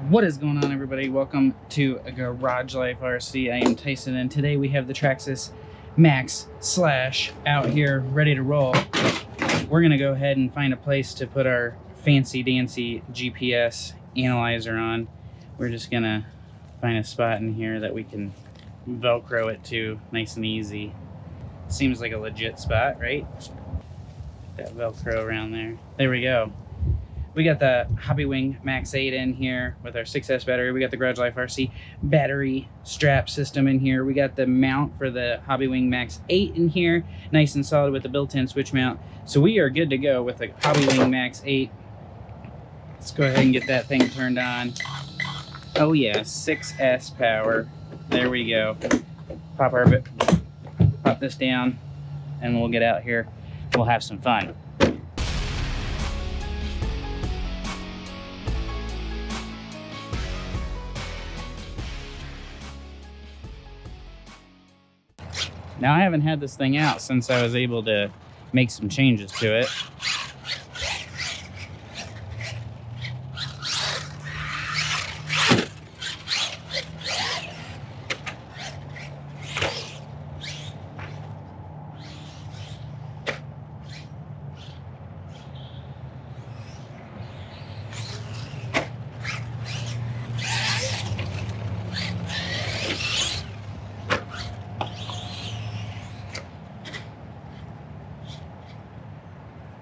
What is going on, everybody? Welcome to Garage Life RC. I am Tyson, and today we have the Traxxas Maxx Slash out here ready to roll. We're gonna go ahead and find a place to put our fancy dancy GPS analyzer on. We're just gonna find a spot in here that we can Velcro it to nice and easy. Seems like a legit spot, right? That Velcro around there. There we go. We got the Hobbywing Max 8 in here with our 6S battery. We got the Garage Life RC battery strap system in here. We got the mount for the Hobbywing Max 8 in here, nice and solid with the built-in switch mount. So we are good to go with the Hobbywing Max 8. Let's go ahead and get that thing turned on. Oh yeah, 6S power. There we go. Pop this down, and we'll get out here. We'll have some fun. Now, I haven't had this thing out since I was able to make some changes to it.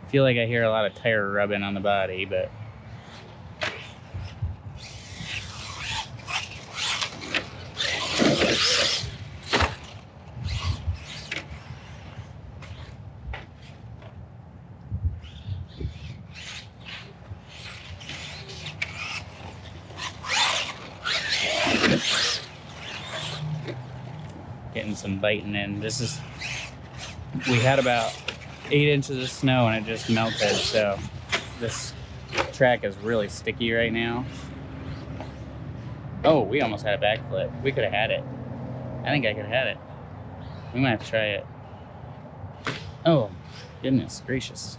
I feel like I hear a lot of tire rubbing on the body, but getting some biting in. We had about 8 inches of snow and it just melted, so this track is really sticky right now. Oh, we almost had a backflip. We could have had it. I think I could have had it. We might have to try it. Oh, goodness gracious.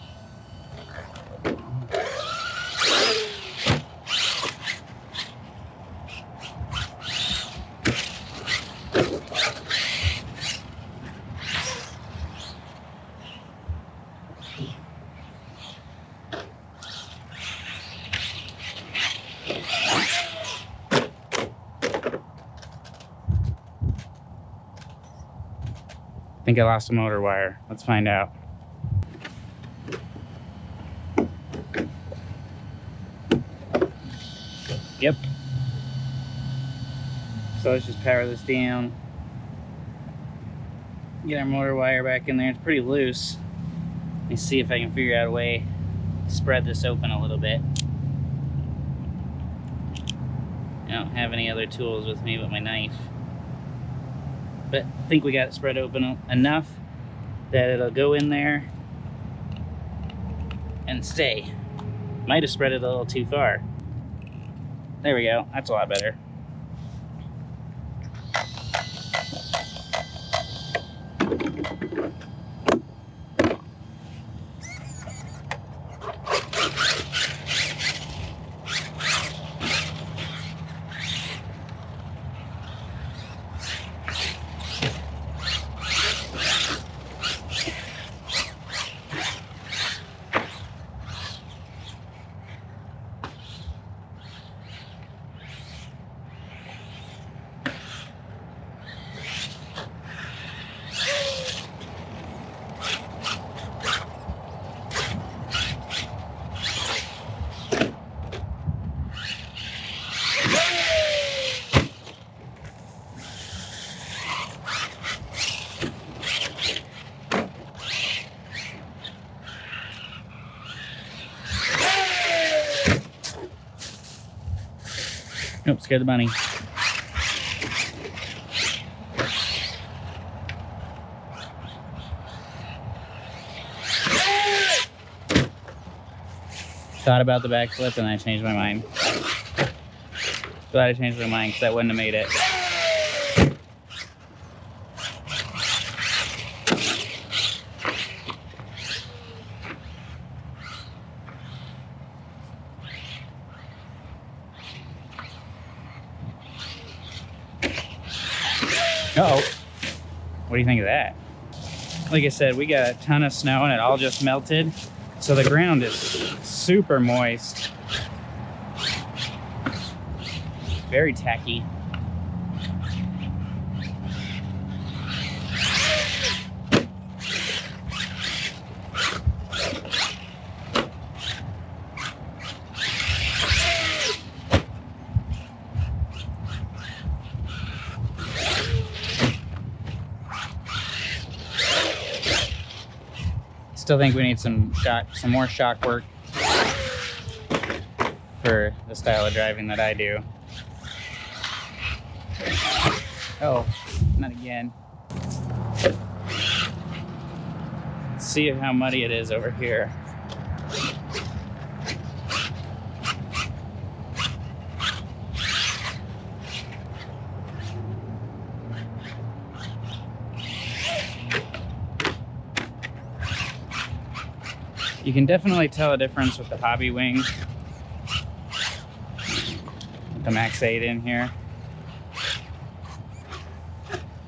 I think I lost a motor wire. Let's find out. Yep. So let's just power this down. Get our motor wire back in there. It's pretty loose. Let me see if I can figure out a way to spread this open a little bit. I don't have any other tools with me but my knife. But I think we got it spread open enough that it'll go in there and stay. Might have spread it a little too far. There we go. That's a lot better. Nope, scared the bunny. Thought about the backflip and I changed my mind. Glad I changed my mind because that wouldn't have made it. Uh-oh. What do you think of that? Like I said, we got a ton of snow and it all just melted. So the ground is super moist. Very tacky. Still think we need some more shock work for the style of driving that I do. Oh, not again. Let's see how muddy it is over here. You can definitely tell a difference with the hobby wing, with the Max 8 in here.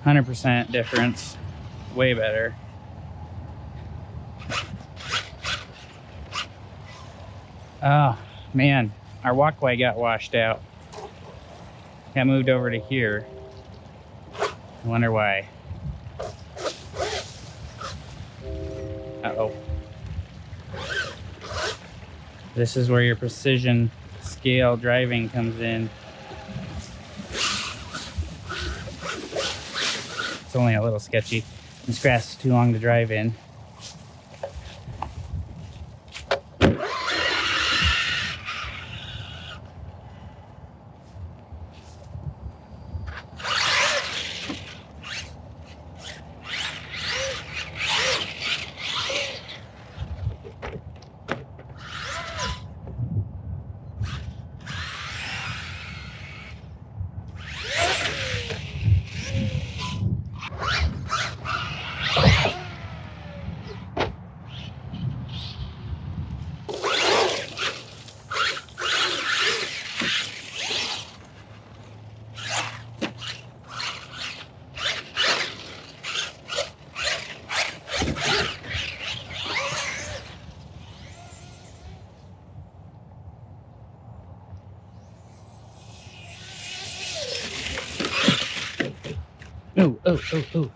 100% difference, way better. Oh man, our walkway got washed out. Got moved over to here. I wonder why. Uh-oh. This is where your precision scale driving comes in. It's only a little sketchy. This grass is too long to drive in. Oh, oh, oh, oh.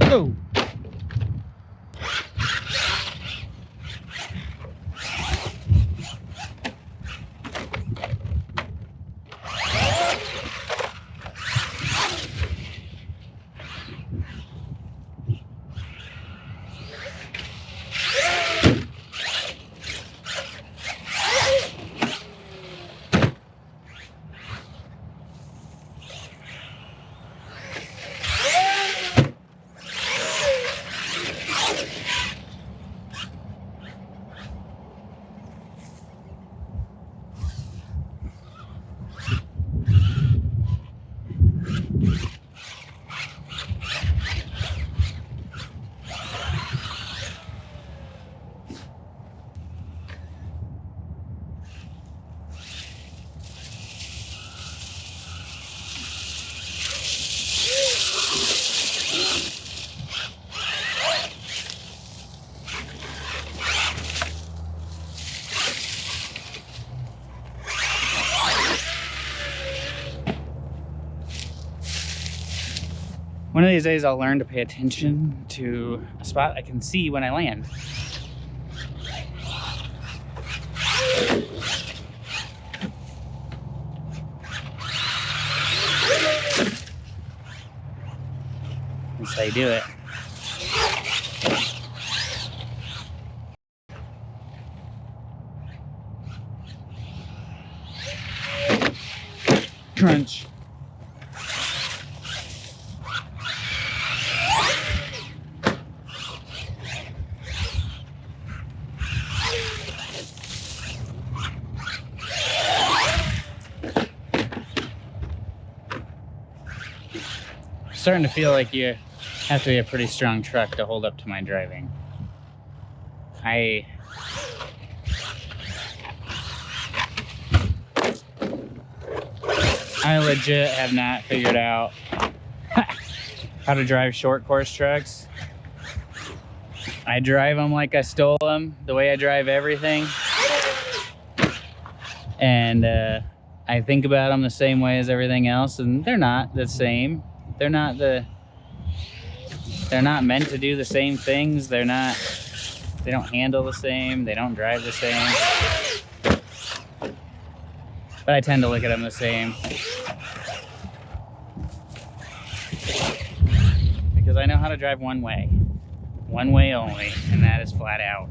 Oh. One of these days I'll learn to pay attention to a spot I can see when I land. That's how you do it. Crunch. starting to feel like you have to be a pretty strong truck to hold up to my driving. I legit have not figured out how to drive short course trucks. I drive them like I stole them, the way I drive everything. And I think about them the same way as everything else, and they're not the same. They're not meant to do the same things. They don't handle the same. They don't drive the same. But I tend to look at them the same. Because I know how to drive one way only, and that is flat out.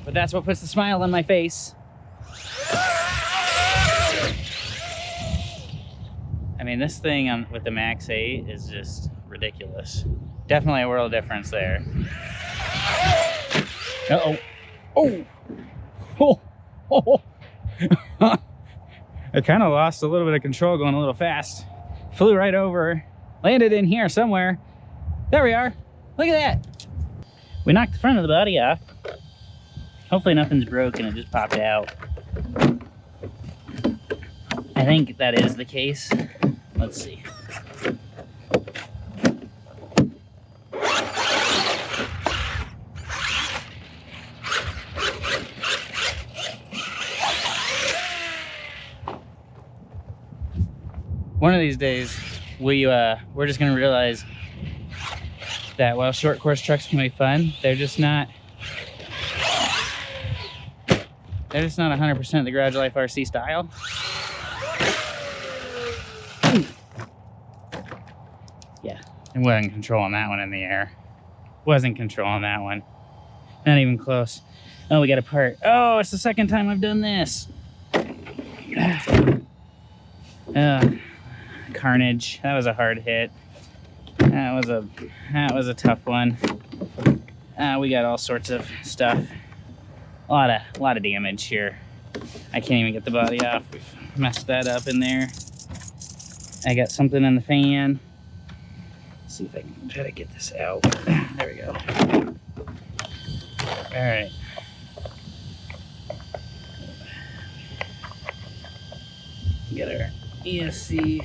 But that's what puts the smile on my face. I mean, this thing with the Max 8 is just ridiculous. Definitely a world difference there. Uh-oh. Oh! Oh! Oh! I kind of lost a little bit of control going a little fast. Flew right over, landed in here somewhere. There we are. Look at that. We knocked the front of the body off. Hopefully nothing's broken, it just popped out. I think that is the case. Let's see. One of these days, we're just gonna realize that while short course trucks can be fun, they're just not 100% the Garage Life RC style. Yeah, I wasn't controlling that one in the air. Wasn't controlling that one. Not even close. Oh, we got a part. Oh, it's the second time I've done this. Carnage. That was a hard hit. That was a tough one. We got all sorts of stuff. A lot of damage here. I can't even get the body off. We've messed that up in there. I got something in the fan. Let's see if I can try to get this out. There we go. All right. Get our ESC.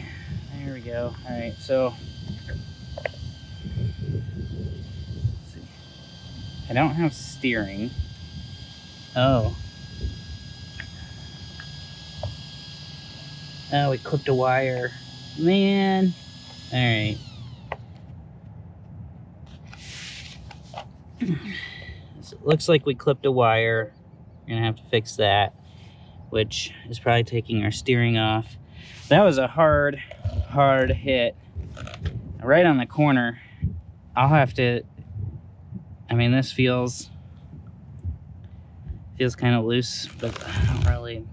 There we go. All right, so let's see. I don't have steering. Oh, we clipped a wire. Man. All right. So it looks like we clipped a wire. We're gonna have to fix that, which is probably taking our steering off. That was a hard hit right on the corner. I'll have to, I mean, this feels kind of loose, but I don't really.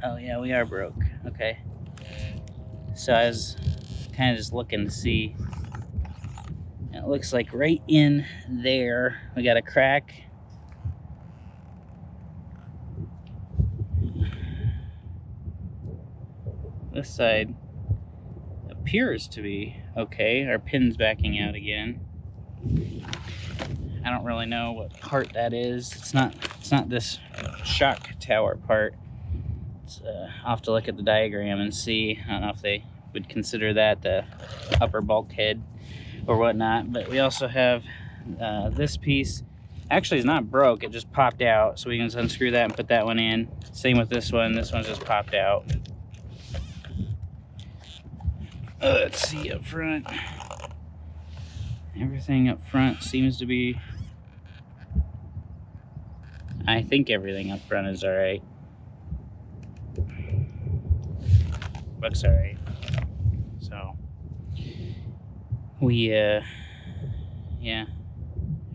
Oh yeah, we are broke. Okay. So I was kind of just looking to see. And it looks like right in there we got a crack. This side appears to be okay. Our pin's backing out again. I don't really know what part that is. It's not this shock tower part. I'll have to look at the diagram and see. I don't know if they would consider that the upper bulkhead or whatnot. But we also have this piece. Actually, it's not broke. It just popped out. So we can just unscrew that and put that one in. Same with this one. This one's just popped out. Let's see up front. Everything up front seems to be... I think everything up front is alright. Looks alright. So, yeah,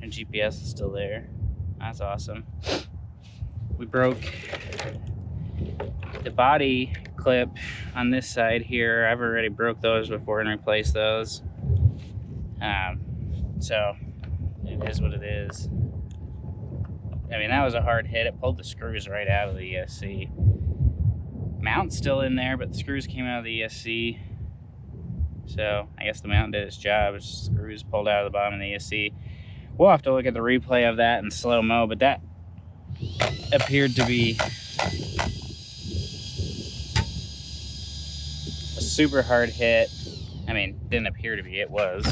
our GPS is still there. That's awesome. We broke the body clip on this side here. I've already broke those before and replaced those. So it is what it is. I mean, that was a hard hit. It pulled the screws right out of the ESC. Mount's still in there, but the screws came out of the ESC. So I guess the mount did its job. It's just screws pulled out of the bottom of the ESC. We'll have to look at the replay of that in slow-mo, but that appeared to be a super hard hit. I mean, didn't appear to be, it was.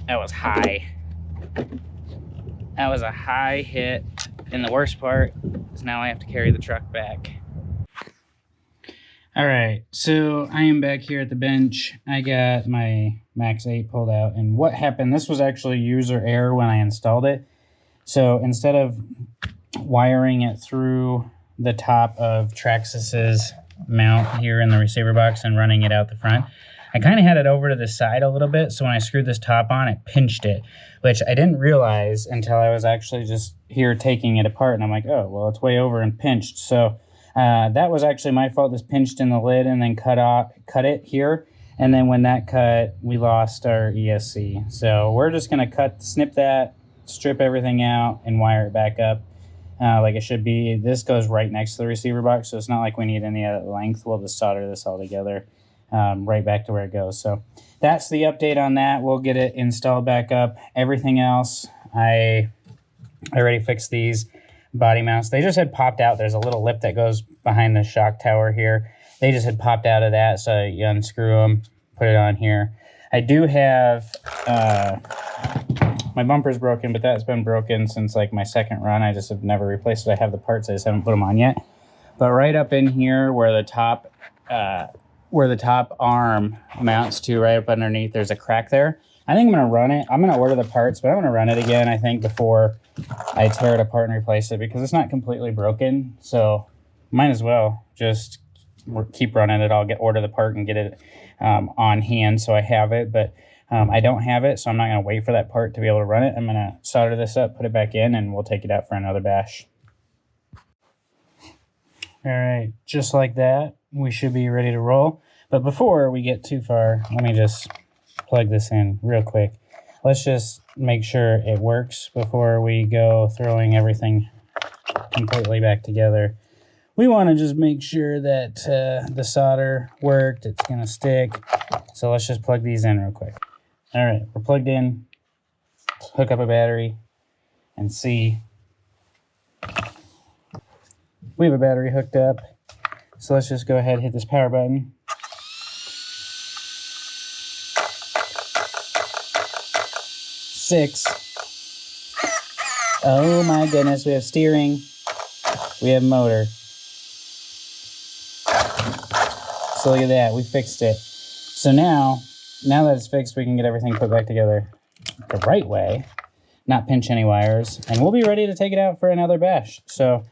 That was high. That was a high hit. And the worst part is now I have to carry the truck back. All right, so I am back here at the bench. I got my Max 8 pulled out, and what happened, this was actually user error when I installed it. So instead of wiring it through the top of Traxxas's mount here in the receiver box and running it out the front, I kind of had it over to the side a little bit, so when I screwed this top on, it pinched it, which I didn't realize until I was actually just here taking it apart, and I'm like, oh, well, it's way over and pinched. So that was actually my fault. This pinched in the lid and then cut it here, and then when that cut, we lost our ESC. So we're just going to snip that, strip everything out, and wire it back up like it should be. This goes right next to the receiver box, so it's not like we need any other length. We'll just solder this all together. Right back to where it goes. So that's the update on that. We'll get it installed back up. Everything else, I already fixed these body mounts. They just had popped out. There's a little lip that goes behind the shock tower here. They just had popped out of that, so you unscrew them, put it on here. I do have, my bumper's broken, but that's been broken since like my second run. I just have never replaced it. I have the parts, I just haven't put them on yet. But right up in here where the top arm mounts to, right up underneath, there's a crack there. I think I'm going to run it. I'm going to order the parts, but I'm going to run it again, I think, before I tear it apart and replace it, because it's not completely broken. So might as well just keep running it. I'll order the part and get it on hand so I have it. But I don't have it, so I'm not going to wait for that part to be able to run it. I'm going to solder this up, put it back in, and we'll take it out for another bash. All right, just like that, we should be ready to roll. But before we get too far, let me just plug this in real quick. Let's just make sure it works before we go throwing everything completely back together. We want to just make sure that the solder worked, it's going to stick. So let's just plug these in real quick. All right, we're plugged in. Let's hook up a battery and see. We have a battery hooked up. So let's just go ahead and hit this power button. Six. Oh my goodness, we have steering. We have motor. So look at that, we fixed it. So now that it's fixed, we can get everything put back together the right way, not pinch any wires, and we'll be ready to take it out for another bash. So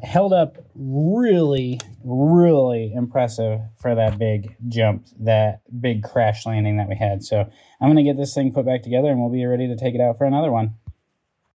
held up really, really impressive for that big jump, that big crash landing that we had. So I'm going to get this thing put back together and we'll be ready to take it out for another one.